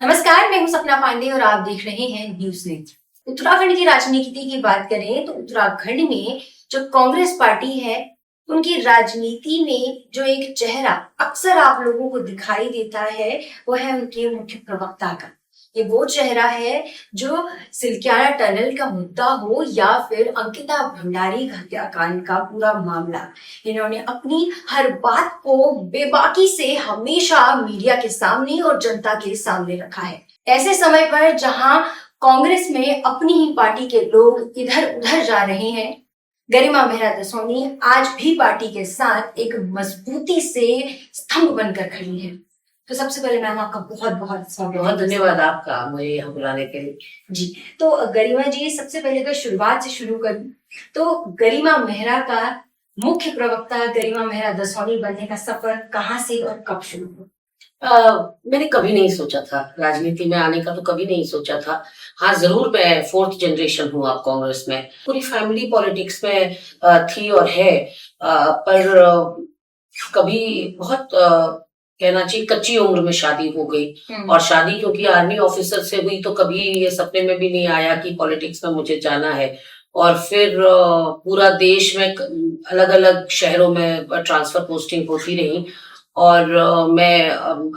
नमस्कार, मैं हूं सपना पांडे और आप देख रहे हैं न्यूज नेत्र। उत्तराखंड की राजनीति की बात करें तो उत्तराखंड में जो कांग्रेस पार्टी है, उनकी राजनीति में जो एक चेहरा अक्सर आप लोगों को दिखाई देता है, वो है उनके मुख्य प्रवक्ता का। ये वो चेहरा है जो सिलक्यारा टनल का मुद्दा हो या फिर अंकिता भंडारी हत्याकांड का पूरा मामला, इन्होंने अपनी हर बात को बेबाकी से हमेशा मीडिया के सामने और जनता के सामने रखा है। ऐसे समय पर जहां कांग्रेस में अपनी ही पार्टी के लोग इधर उधर जा रहे हैं, गरिमा मेहरा दसोनी आज भी पार्टी के साथ एक मजबूती से स्तंभ बनकर खड़ी है। तो सबसे पहले मैम आपका बहुत बहुत स्वागत है। बहुत धन्यवाद आपका मुझे यहाँ बुलाने के लिए। जी, तो गरिमा जी, सबसे पहले अगर शुरुआत से शुरू करूं तो गरिमा मेहरा का मुख्य प्रवक्ता गरिमा मेहरा दसौनी बनने का सफर कहाँ से और कब शुरू हुआ? मैंने कभी नहीं सोचा था राजनीति में आने का, तो कभी नहीं सोचा था। हाँ, जरूर मैं 4th जनरेशन हूँ अब कांग्रेस में। पूरी फैमिली पॉलिटिक्स में थी और है, पर कभी बहुत कहना चाहिए कच्ची उम्र में शादी हो गई। और शादी क्योंकि आर्मी ऑफिसर से हुई, तो कभी ये सपने में भी नहीं आया कि पॉलिटिक्स में मुझे जाना है। और फिर पूरा देश में अलग अलग शहरों में ट्रांसफर पोस्टिंग होती रही। और मैं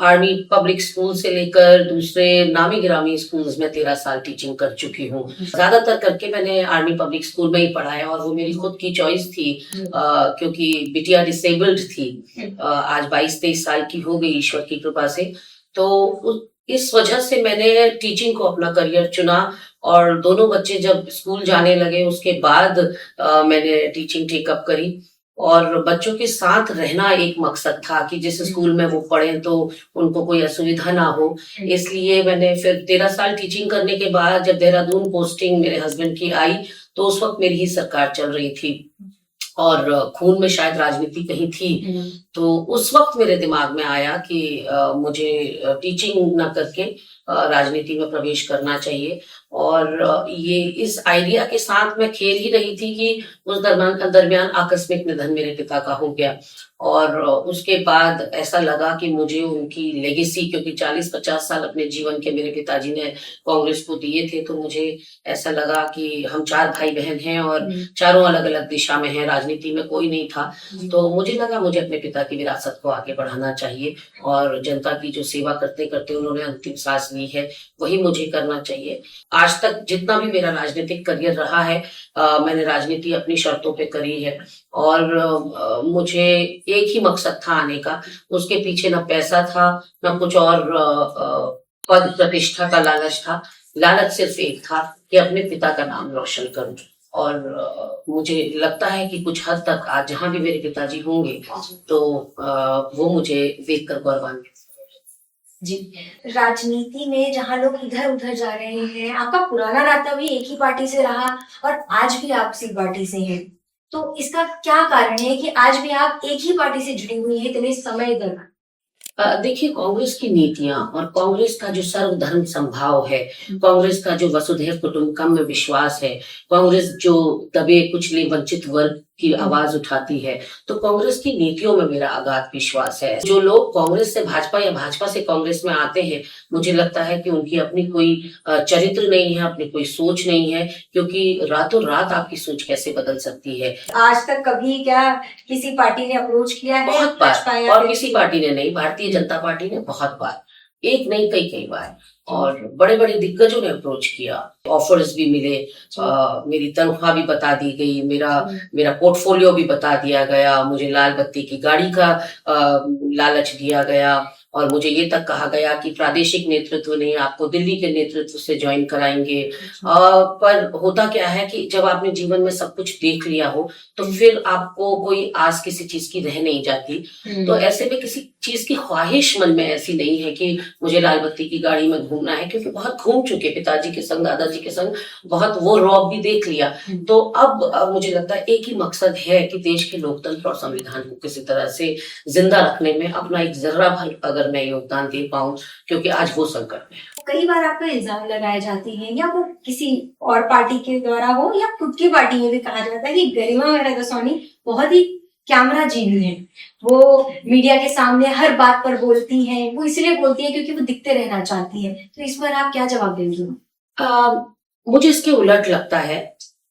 आर्मी पब्लिक स्कूल से लेकर दूसरे नामी गिरामी स्कूल्स में 13 साल टीचिंग कर चुकी हूँ। ज्यादातर करके मैंने आर्मी पब्लिक स्कूल में ही पढ़ा है, और वो मेरी खुद की चॉइस थी, क्योंकि बिटिया डिसेबल्ड थी। आज 22-23 साल की हो गई ईश्वर की कृपा से। तो इस वजह से मैंने टीचिंग को अपना करियर चुना। और दोनों बच्चे जब स्कूल जाने लगे उसके बाद मैंने टीचिंग टेकअप करी। और बच्चों के साथ रहना एक मकसद था कि जिस स्कूल में वो पढ़े तो उनको कोई असुविधा ना हो। इसलिए मैंने फिर 13 साल टीचिंग करने के बाद जब देहरादून पोस्टिंग मेरे हस्बैंड की आई, तो उस वक्त मेरी ही सरकार चल रही थी और खून में शायद राजनीति कहीं थी। तो उस वक्त मेरे दिमाग में आया कि मुझे टीचिंग ना करके राजनीति में प्रवेश करना चाहिए। और ये इस आइडिया के साथ मैं खेल ही रही थी कि उस दरमियान आकस्मिक निधन मेरे पिता का हो गया। और उसके बाद ऐसा लगा कि मुझे उनकी लेगेसी, क्योंकि 40-50 साल अपने जीवन के मेरे पिताजी ने कांग्रेस को दिए थे, तो मुझे ऐसा लगा कि हम 4 भाई बहन हैं और चारों अलग अलग दिशा में हैं, राजनीति में कोई नहीं था। तो मुझे लगा मुझे अपने पिता की विरासत को आगे बढ़ाना चाहिए, और जनता की जो सेवा करते करते उन्होंने अंतिम सांस ली है, वही मुझे करना चाहिए। आज तक जितना भी मेरा राजनीतिक करियर रहा है, मैंने राजनीति अपनी शर्तों पे करी है। और मुझे एक ही मकसद था आने का, उसके पीछे ना पैसा था ना कुछ और पद प्रतिष्ठा का लालच था। लालच सिर्फ एक था कि अपने पिता का नाम रोशन करूं। और मुझे लगता है कि कुछ हद तक आज जहां भी मेरे पिताजी होंगे तो वो मुझे देखकर गौरवान्वित। जी, राजनीति में जहां लोग इधर उधर जा रहे हैं, आपका पुराना नाता भी एक ही पार्टी से रहा और आज भी आप उसी पार्टी से हैं। तो इसका क्या कारण है कि आज भी आप एक ही पार्टी से जुड़ी हुई है इतने समय तक? देखिए, कांग्रेस की नीतियां और कांग्रेस का जो सर्वधर्म संभाव है, कांग्रेस का जो वसुधैव कुटुंबकम में विश्वास है, कांग्रेस जो दबे कुचले वंचित वर्ग की आवाज उठाती है, तो कांग्रेस की नीतियों में मेरा अगाध विश्वास है। जो लोग कांग्रेस से भाजपा या भाजपा से कांग्रेस में आते हैं, मुझे लगता है कि उनकी अपनी कोई चरित्र नहीं है, अपनी कोई सोच नहीं है, क्योंकि रातों रात आपकी सोच कैसे बदल सकती है। आज तक कभी क्या किसी पार्टी ने अप्रोच किया है? बहुत बार, और किसी पार्टी ने नहीं, भारतीय जनता पार्टी ने बहुत बार, एक नहीं कई बार, और बड़े बड़े दिग्गजों ने अप्रोच किया, ऑफर्स भी मिले, मेरी तनख्वाह भी बता दी गई, मेरा पोर्टफोलियो भी बता दिया गया, मुझे लाल बत्ती की गाड़ी का लालच दिया गया, और मुझे ये तक कहा गया कि प्रादेशिक नेतृत्व नहीं, आपको दिल्ली के नेतृत्व से ज्वाइन कराएंगे। पर होता क्या है कि जब आपने जीवन में सब कुछ देख लिया हो, तो फिर आपको कोई आस किसी चीज की रह नहीं जाती। तो ऐसे में किसी चीज की ख्वाहिश मन में ऐसी नहीं है कि मुझे लाल बत्ती की गाड़ी में घूमना है, क्योंकि बहुत घूम चुके पिताजी के संग, दादाजी के संग, बहुत वो रौब भी देख लिया। तो अब मुझे लगता है एक ही मकसद है कि देश के लोकतंत्र और संविधान को किसी तरह से जिंदा रखने में अपना एक जर्रा भर अगर मैं योगदान दे पाऊं, क्योंकि आज वो संकट में। कई बार आप पे इल्जाम लगाए जाते हैं, या वो किसी और पार्टी के द्वारा हो या खुद की पार्टी में भी कहा जाता है कि गरिमा मेहरा दसौनी बहुत ही कैमरा जीवी हैं, वो मीडिया के सामने हर बात पर बोलती हैं, वो इसलिए बोलती हैं क्योंकि वो दिखते रहना चाहती हैं। तो इस पर आप क्या जवाब देंगी? मुझे इसके उलट लगता है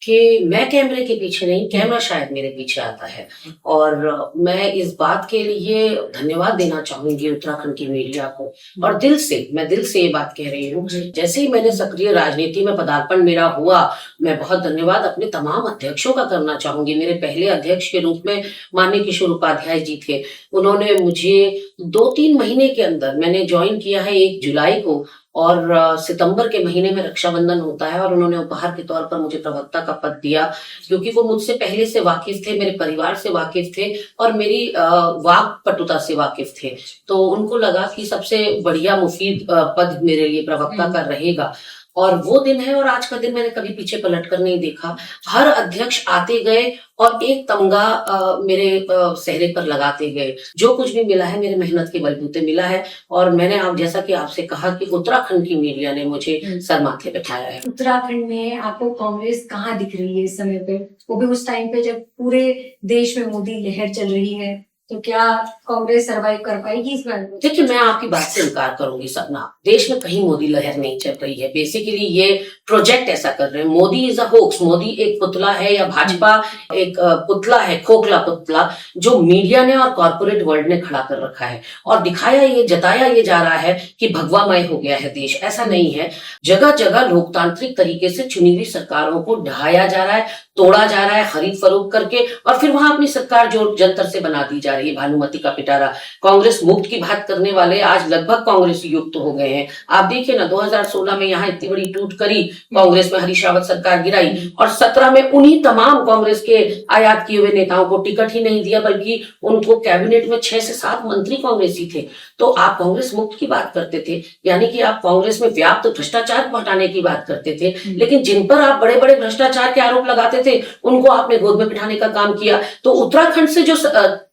कि मैं कैमरे के पीछे नहीं, कैमरा शायद मेरे पीछे आता है। और मैं इस बात के लिए धन्यवाद देना चाहूंगी उत्तराखंड की मीडिया को, और मैं दिल से ये बात कह रही हूँ। जैसे ही मैंने सक्रिय राजनीति में पदार्पण मेरा हुआ, मैं बहुत धन्यवाद अपने तमाम अध्यक्षों का करना चाहूंगी। मेरे पहले अध्यक्ष के रूप में माननीय किशोर उपाध्याय जी थे। उन्होंने मुझे 2-3 महीने के अंदर, मैंने ज्वाइन किया है 1 जुलाई को, और सितंबर के महीने में रक्षाबंधन होता है, और उन्होंने उपहार के तौर पर मुझे प्रवक्ता का पद दिया, क्योंकि वो मुझसे पहले से वाकिफ थे, मेरे परिवार से वाकिफ थे और मेरी वाक पटुता से वाकिफ थे। तो उनको लगा कि सबसे बढ़िया मुफीद पद मेरे लिए प्रवक्ता का रहेगा। और वो दिन है, और आज का दिन मैंने कभी पीछे पलट कर नहीं देखा। हर अध्यक्ष आते गए और एक तमगा मेरे चेहरे पर लगाते गए। जो कुछ भी मिला है मेरे मेहनत के बलबूते मिला है, और मैंने आप जैसा कि आपसे कहा कि उत्तराखंड की मीडिया ने मुझे सर माथे बैठाया है। उत्तराखंड में आपको कांग्रेस कहाँ दिख रही है इस समय पे, वो भी उस टाइम पे जब पूरे देश में मोदी लहर चल रही है? तो क्या कांग्रेस सरवाइव कर पाएगी इस बार? देखिए, मैं आपकी बात से इनकार करूंगी सपना। देश में कहीं मोदी लहर नहीं चल रही है। बेसिकली ये प्रोजेक्ट ऐसा कर रहे हैं। Modi is a hoax. Modi एक पुतला है, या भाजपा एक पुतला है, खोखला पुतला, जो मीडिया ने और कॉर्पोरेट वर्ल्ड ने खड़ा कर रखा है, और जताया ये जा रहा है कि भगवामय हो गया है देश। ऐसा नहीं है। जगह जगह लोकतांत्रिक तरीके से चुनी हुई सरकारों को ढहाया जा रहा है, तोड़ा जा रहा है, खरीद फरोख्त करके, और फिर वहां अपनी सरकार जो जंतर से बना दी जा रही है। भानुमति का पिटारा। कांग्रेस मुक्त की बात करने वाले आज लगभग कांग्रेस युक्त हो गए हैं। आप देखिए ना, 2016 में यहाँ इतनी बड़ी टूट करी, कांग्रेस में हरीश रावत सरकार गिराई, और 17 में उन्हीं तमाम कांग्रेस के आयात किए हुए नेताओं को टिकट ही नहीं दिया, बल्कि उनको कैबिनेट में 6 से 7 मंत्री कांग्रेसी थे। तो आप कांग्रेस मुक्त की बात करते थे, यानी कि आप कांग्रेस में व्याप्त भ्रष्टाचार को हटाने की बात करते थे, लेकिन जिन पर आप बड़े बड़े भ्रष्टाचार के आरोप लगाते थे उनको आपने गोद में बिठाने का काम किया। तो उत्तराखंड से जो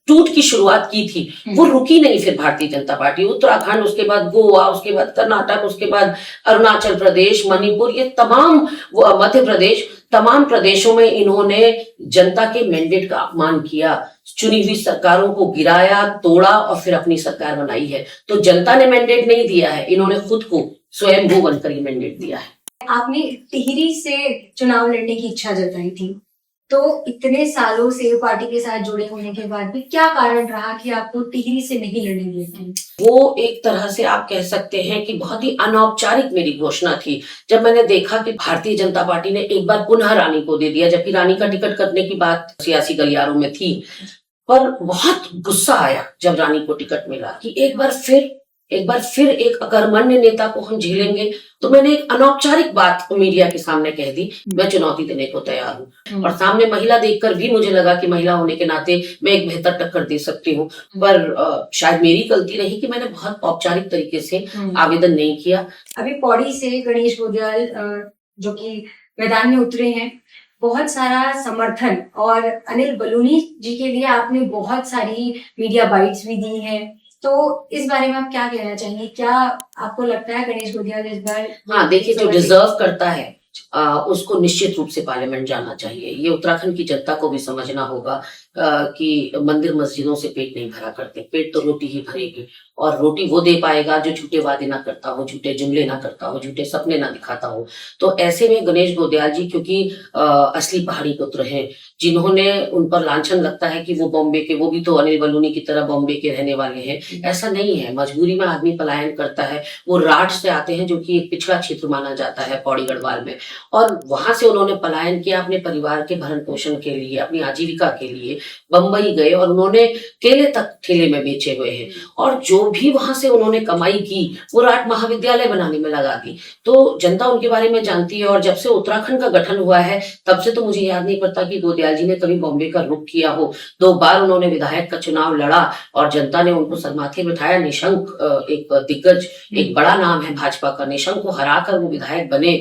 टूट की शुरुआत की थी, वो रुकी नहीं। फिर भारतीय जनता पार्टी, उत्तराखंड, उसके बाद गोवा, उसके बाद कर्नाटक, उसके बाद अरुणाचल प्रदेश, मणिपुर, ये तमाम, मध्य प्रदेश, तमाम प्रदेशों में इन्होंने जनता के मैंडेट का अपमान किया, चुनी हुई सरकारों को गिराया, तोड़ा, और फिर अपनी सरकार बनाई है। तो जनता ने मैंडेट नहीं दिया है, इन्होंने खुद को स्वयंभू बनकर ही मैंडेट दिया है। आपने टिहरी से चुनाव लड़ने की इच्छा जताई थी, तो इतने सालों से पार्टी के साथ जुड़े होने के बाद भी क्या कारण रहा कि आपको टिहरी से नहीं लड़ने दिए? वो एक तरह से आप कह सकते हैं कि बहुत ही अनौपचारिक मेरी घोषणा थी। जब मैंने देखा कि भारतीय जनता पार्टी ने एक बार पुनः रानी को दे दिया, जबकि रानी का टिकट कटने की बात सियासी गलियारों में थी, पर बहुत गुस्सा आया जब रानी को टिकट मिला कि एक बार फिर एक अकर्मण्य नेता को हम झेलेंगे। तो मैंने एक अनौपचारिक बात मीडिया के सामने कह दी, मैं चुनौती देने को तैयार हूँ। और सामने महिला देखकर भी मुझे लगा कि महिला होने के नाते मैं एक बेहतर टक्कर दे सकती हूँ। पर शायद मेरी गलती रही कि मैंने बहुत औपचारिक तरीके से आवेदन नहीं किया। अभी पौड़ी से गणेश गोदियाल जो कि मैदान में उतरे हैं, बहुत सारा समर्थन, और अनिल बलूनी जी के लिए आपने बहुत सारी मीडिया बाइट्स भी दी हैं। तो इस बारे में आप क्या कहना चाहेंगे? क्या आपको लगता है गणेश गोदियाल इस बार? हाँ, देखिए, जो डिजर्व करता है उसको निश्चित रूप से पार्लियामेंट जाना चाहिए। ये उत्तराखंड की जनता को भी समझना होगा कि मंदिर मस्जिदों से पेट नहीं भरा करते, पेट तो रोटी ही भरेगी, और रोटी वो दे पाएगा जो झूठे वादे ना करता हो, झूठे जुमले ना करता हो, झूठे सपने ना दिखाता हो। तो ऐसे में गणेश गोदियाल जी, क्योंकि असली पहाड़ी पुत्र हैं, जिन्होंने, उन पर लांछन लगता है कि वो बॉम्बे के, वो भी तो अनिल बलूनी की तरह बॉम्बे के रहने वाले हैं। ऐसा नहीं है, मजबूरी में आदमी पलायन करता है। वो राठ से आते हैं, जो कि एक पिछड़ा क्षेत्र माना जाता है पौड़ी गढ़वाल में, और वहां से उन्होंने पलायन किया अपने परिवार के भरण पोषण के लिए, अपनी आजीविका के लिए। बंबई गए और उन्होंने केले तक ठेले में बेचे हुए हैं, और जो भी वहां से उन्होंने कमाई की वो राठ महाविद्यालय बनाने में लगा दी। तो जनता उनके बारे में जानती है। और जब से उत्तराखंड का गठन हुआ है, तब से तो मुझे याद नहीं पड़ता कि गोदियाल जी ने कभी बॉम्बे का रुख किया हो। 2 बार उन्होंने विधायक का चुनाव लड़ा, और जनता ने उनको सरमाथे बिठाया। निशंक एक दिग्गज, एक बड़ा नाम है भाजपा का, निशंक को हराकर वो विधायक बने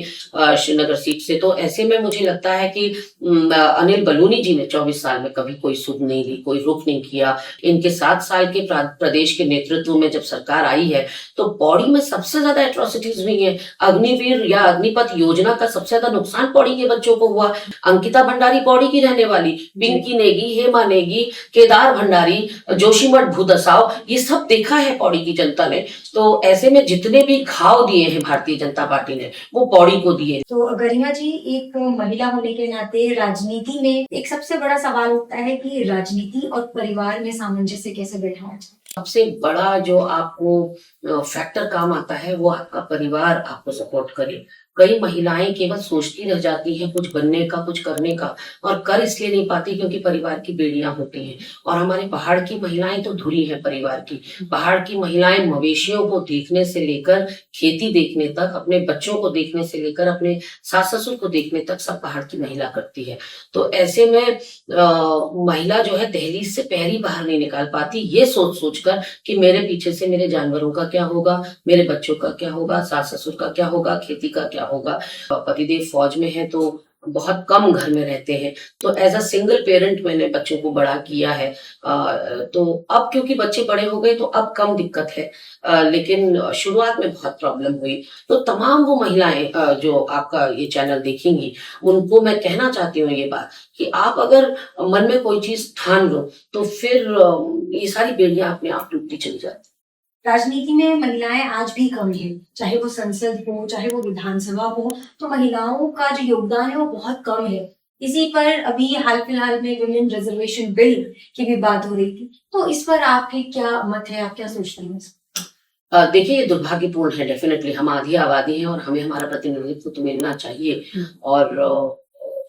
श्रीनगर सीट से। तो ऐसे में मुझे लगता है कि अनिल बलूनी जी ने 24 साल में कभी कोई सुध नहीं ली, कोई रुख नहीं किया। इनके 7 साल के प्रदेश के नेतृत्व में जब सरकार आई है तो पौड़ी में सबसे ज्यादा एट्रोसिटीज हुई हैं। अग्निवीर या अग्निपथ योजना का सबसे ज्यादा नुकसान पौड़ी के बच्चों को हुआ। अंकिता भंडारी पौड़ी की रहने वाली, पिंकी नेगी, हेमा नेगी, केदार भंडारी, जोशीमठ भूदसाव, ये सब देखा है पौड़ी की जनता ने। तो ऐसे में जितने भी घाव दिए हैं भारतीय जनता पार्टी ने वो पौड़ी को दिए। तो गरिमा जी, एक महिला होने के नाते राजनीति में एक सबसे बड़ा सवाल उठता है कि राजनीति और परिवार में सामंजस्य कैसे बैठाया जाए। सबसे बड़ा जो आपको फैक्टर काम आता है वो आपका परिवार आपको सपोर्ट करे। कई महिलाएं केवल सोचती रह जाती हैं कुछ बनने का, कुछ करने का, और कर इसलिए नहीं पाती क्योंकि परिवार की बेड़ियां होती हैं। और हमारे पहाड़ की महिलाएं तो धुरी हैं परिवार की। पहाड़ की महिलाएं मवेशियों को देखने से लेकर खेती देखने तक, अपने बच्चों को देखने से लेकर अपने सास ससुर को देखने तक सब पहाड़ की महिला करती है। तो ऐसे में महिला जो है दहलीज से पैर ही बाहर नहीं निकाल पाती, ये सोच सोच कर कि मेरे पीछे से मेरे जानवरों का क्या होगा, मेरे बच्चों का क्या होगा, सास ससुर का क्या होगा, खेती का क्या होगा। पतिदेव फौज में है तो बहुत कम घर में रहते हैं, तो एज अ सिंगल पेरेंट मैंने बच्चों को बड़ा किया है। तो अब क्योंकि बच्चे बड़े हो गए तो अब कम दिक्कत है, लेकिन शुरुआत में बहुत प्रॉब्लम हुई। तो तमाम वो महिलाएं जो आपका ये चैनल देखेंगी उनको मैं कहना चाहती हूँ ये बात कि आप अगर मन में कोई चीज ठान लो तो फिर ये सारी बेड़ियां अपने आप टूटती चली जाती। राजनीति में महिलाएं आज भी कम है, चाहे वो संसद हो चाहे वो विधानसभा हो, तो महिलाओं का जो योगदान है वो बहुत कम है। इसी पर अभी हाल फिलहाल में वुमेन रिजर्वेशन बिल की भी बात हो रही थी, तो इस पर आपके क्या मत है, आप क्या सोचते हैं? देखिए, ये दुर्भाग्यपूर्ण है। डेफिनेटली हम आधी आबादी हैं और हमें हमारा प्रतिनिधित्व तो मिलना चाहिए। और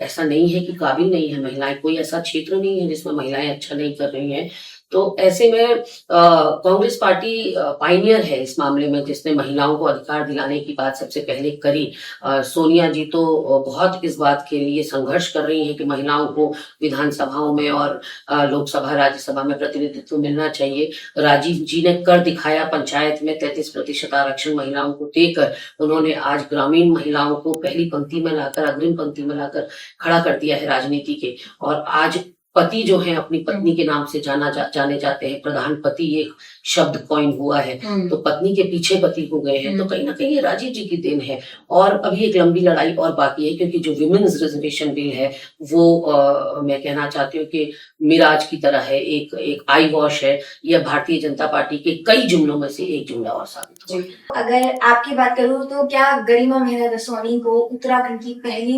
ऐसा नहीं है कि काबिल नहीं है महिलाएं, कोई ऐसा क्षेत्र नहीं है जिसमें महिलाएं अच्छा नहीं कर रही हैं। तो ऐसे में कांग्रेस पार्टी पायनियर है इस मामले में, जिसने महिलाओं को अधिकार दिलाने की बात सबसे पहले करी। सोनिया जी तो बहुत इस बात के लिए संघर्ष कर रही हैं कि महिलाओं को विधानसभाओं में और लोकसभा राज्यसभा में प्रतिनिधित्व मिलना चाहिए। राजीव जी ने कर दिखाया, पंचायत में 33% आरक्षण महिलाओं को देकर उन्होंने आज ग्रामीण महिलाओं को पहली पंक्ति में लाकर, अग्रिम पंक्ति में लाकर खड़ा कर दिया है राजनीति के। और आज पति जो है अपनी पत्नी के नाम से जाने जाते हैं। प्रधानपति एक शब्द कॉइन हुआ है, तो पत्नी के पीछे पति हो गए हैं। तो कहीं ना कहीं ये राजीव जी की देन है। और अभी एक लंबी लड़ाई और बाकी है, क्योंकि जो विमेन्स रिजर्वेशन बिल है वो मैं कहना चाहती हूँ कि मिराज की तरह है, एक आई वॉश है। यह भारतीय जनता पार्टी के कई जुमलों में से एक जुमला और साबित हुआ। अगर आपकी बात करूँ तो क्या गरिमा मेहरा दसवानी को उत्तराखंड की पहली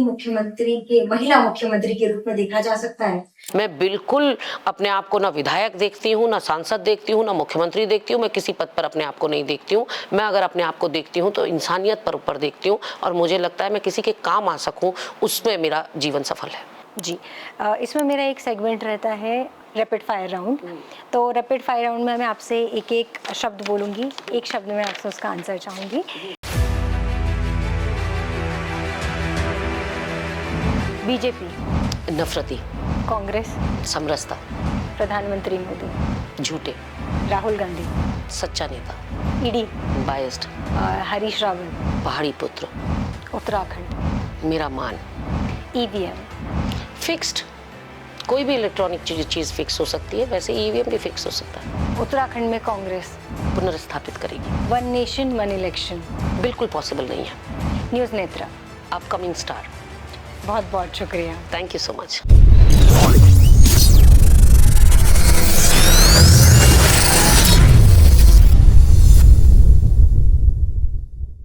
महिला मुख्यमंत्री के रूप में देखा जा सकता है? मैं बिल्कुल अपने आप को ना विधायक देखती हूँ, ना सांसद देखती हूँ, ना मुख्यमंत्री देखती हूँ। मैं किसी पद पर अपने आप को नहीं देखती हूँ। मैं अगर अपने आप को देखती हूँ तो इंसानियत पर ऊपर देखती हूँ, और मुझे लगता है मैं किसी के काम आ सकूँ, उसमें मेरा जीवन सफल है। जी, इसमें मेरा एक सेगमेंट रहता है रैपिड फायर राउंड। तो रैपिड फायर राउंड में मैं आपसे एक एक शब्द बोलूँगी, एक शब्द में आपसे उसका आंसर चाहूँगी। बीजेपी नफरती, कांग्रेस समरसता, प्रधानमंत्री मोदी झूठे, राहुल गांधी सच्चा नेता, ईडी बायस्ड, हरीश रावत पहाड़ी पुत्र, उत्तराखंड मेरा मान, ईवीएम फिक्स्ड। कोई भी इलेक्ट्रॉनिक चीज फिक्स हो सकती है, वैसे ईवीएम भी फिक्स हो सकता है। उत्तराखंड में कांग्रेस पुनर्स्थापित करेगी। वन नेशन वन इलेक्शन बिल्कुल पॉसिबल नहीं है। News Netra upcoming star. बहुत बहुत शुक्रिया। Thank you so much.